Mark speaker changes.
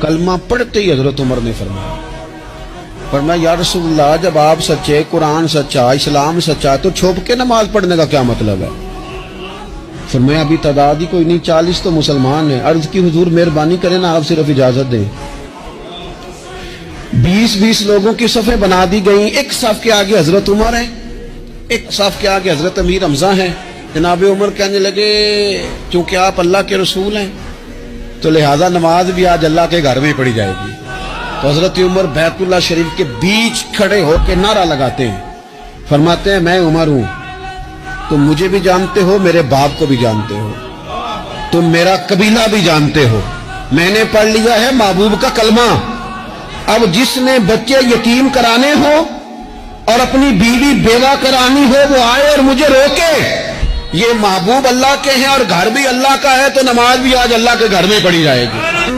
Speaker 1: کلمہ پڑھتے ہی حضرت عمر نے فرمایا یا رسول اللہ جب آپ سچے، قرآن سچا، اسلام سچا، تو چھپ کے نماز پڑھنے کا کیا مطلب ہے؟ فرمایا ابھی تعداد ہی کوئی نہیں، 40 تو مسلمان ہیں۔ عرض کی حضور مہربانی کریں نا، آپ صرف اجازت دیں۔ 20 لوگوں کی صفیں بنا دی گئیں، ایک صف کے آگے حضرت عمر ہیں، ایک صف کے آگے حضرت امیر حمزہ ہیں۔ جناب عمر کہنے لگے چونکہ آپ اللہ کے رسول ہیں تو لہذا نماز بھی آج اللہ کے گھر میں پڑھی جائے گی۔ تو حضرت عمر بیت اللہ شریف کے بیچ کھڑے ہو کے نعرہ لگاتے ہیں، فرماتے ہیں میں عمر ہوں، تم مجھے بھی جانتے ہو، میرے باپ کو بھی جانتے ہو، تم میرا قبیلہ بھی جانتے ہو، میں نے پڑھ لیا ہے محبوب کا کلمہ۔ اب جس نے بچے یتیم کرانے ہو اور اپنی بیوی بیوہ کرانی ہو وہ آئے اور مجھے روکے۔ یہ محبوب اللہ کے ہیں اور گھر بھی اللہ کا ہے، تو نماز بھی آج اللہ کے گھر میں پڑھی جائے گی۔